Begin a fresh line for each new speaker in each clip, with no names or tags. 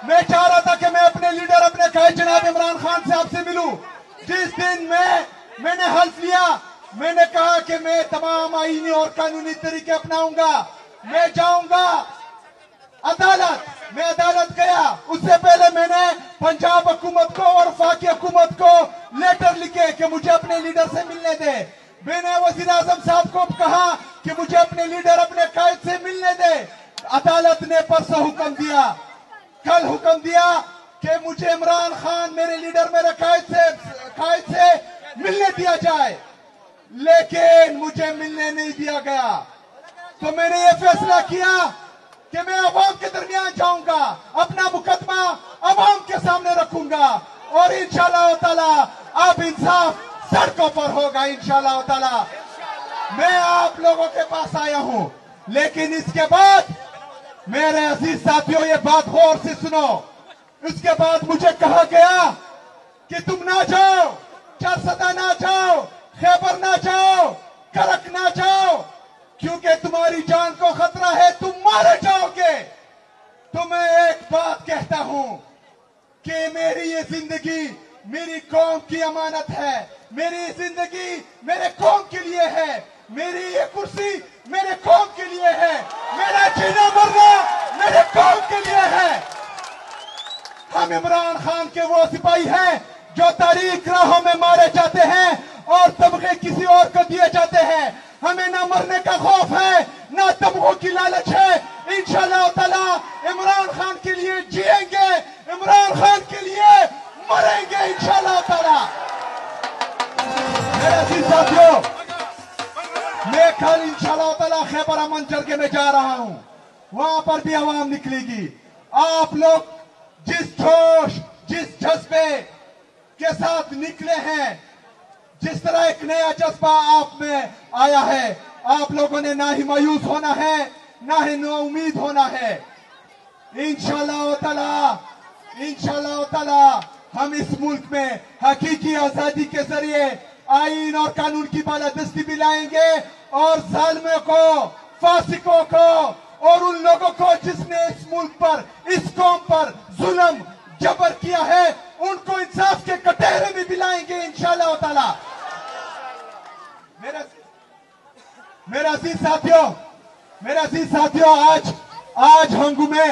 میں چاہ رہا تھا کہ میں اپنے لیڈر اپنے قائد جناب عمران خان سے آپ سے ملوں. جس دن میں نے حلف لیا, میں نے کہا کہ میں تمام آئینی اور قانونی طریقے اپناؤں گا, میں جاؤں گا عدالت. میں عدالت گیا, اس سے پہلے میں نے پنجاب حکومت کو اور وفاقی حکومت کو لیٹر لکھے کہ مجھے اپنے لیڈر سے ملنے دے. میں نے وزیر اعظم صاحب کو کہا کہ مجھے اپنے لیڈر اپنے قائد سے ملنے دے. عدالت نے پرسوں حکم دیا, کل حکم دیا کہ مجھے عمران خان میرے لیڈر میرے قائد سے ملنے دیا جائے, لیکن مجھے ملنے نہیں دیا گیا. تو میں نے یہ فیصلہ کیا کہ میں عوام کے درمیان جاؤں گا, اپنا مقدمہ عوام کے سامنے رکھوں گا, اور انشاءاللہ تعالی اب انصاف سڑکوں پر ہوگا انشاءاللہ تعالی. میں آپ لوگوں کے پاس آیا ہوں, لیکن اس کے بعد میرے عزیز ساتھیوں یہ بات غور سے سنو. اس کے بعد مجھے کہا گیا کہ تم نہ جاؤ, چارسدہ نہ جاؤ, خیبر نہ جاؤ, کرک نہ جاؤ, کیونکہ تمہاری جان کو خطرہ ہے, تم مارے جاؤ گے. تو میں ایک بات کہتا ہوں کہ میری یہ زندگی میری قوم کی امانت ہے, میری زندگی میرے قوم کے لیے ہے, میری یہ کرسی میرے قوم کے لیے ہے, میرا جینا مرنا میرے قوم کے لیے ہے. ہم عمران خان کے وہ سپاہی ہیں جو تاریخ راہوں میں مارے جاتے ہیں اور تمغے کسی اور کو دیے جاتے ہیں. ہمیں نہ مرنے کا خوف ہے نہ تمغوں کی لالچ ہے. انشاءاللہ تعالی عمران خان کے لیے جیئیں گے, عمران خان کے لیے مریں گے انشاءاللہ تعالی. میرے عزیز ساتھیوں, میں کل انشاءاللہ تعالی خیبر امن جرگے میں جا رہا ہوں, وہاں پر بھی عوام نکلے گی. آپ لوگ جس جوش جس جذبے کے ساتھ نکلے ہیں, جس طرح ایک نیا جذبہ آپ میں آیا ہے, آپ لوگوں نے نہ ہی مایوس ہونا ہے نہ ہی نا امید ہونا ہے. انشاءاللہ تعالی ہم اس ملک میں حقیقی آزادی کے ذریعے آئین اور قانون کی بالادستی بھی لائیں گے, اور ظالموں کو, فاسقوں کو اور ان لوگوں کو جس نے اس ملک پر, اس قوم پر ظلم جبر کیا ہے, ان کو انصاف کے کٹہرے میں بھی لائیں گے انشاءاللہ تعالی. میرے عزیز ساتھیوں, آج ہنگو میں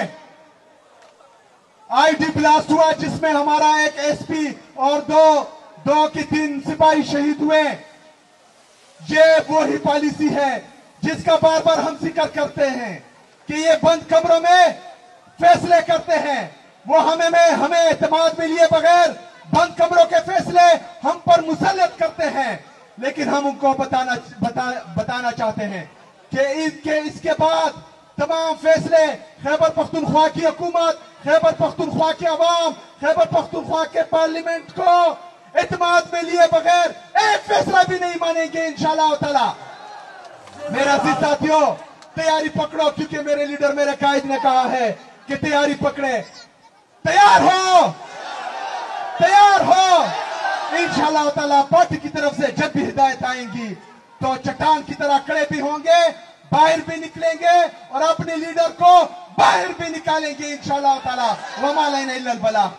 آئی ڈی بلاسٹ ہوا, جس میں ہمارا ایک ایس پی اور دو کی 3 سپاہی شہید ہوئے. یہ وہی پالیسی ہے جس کا بار بار ہم ذکر کرتے ہیں کہ یہ بند کمروں میں فیصلے کرتے ہیں. وہ ہمیں اعتماد میں لیے بغیر بند کمروں کے فیصلے ہم پر مسلط کرتے ہیں, لیکن ہم ان کو بتانا چاہتے ہیں کہ اس کے بعد تمام فیصلے خیبر پختونخوا کی حکومت, خیبر پختونخوا کے عوام, خیبر پختونخوا کے پارلیمنٹ کو اعتماد میں لیے بغیر ایک فیصلہ بھی نہیں مانیں گے انشاءاللہ تعالی. میرے عزیز ساتھیوں, تیاری پکڑو, کیونکہ میرے لیڈر میرے قائد نے کہا ہے کہ تیاری پکڑے. تیار ہو انشاءاللہ تعالی. پارٹی کی طرف سے جب بھی ہدایت آئیں گی تو چٹان کی طرح کھڑے بھی ہوں گے, باہر بھی نکلیں گے, اور اپنے لیڈر کو باہر بھی نکالیں گے انشاءاللہ تعالی. وما علینا الا البلاغ.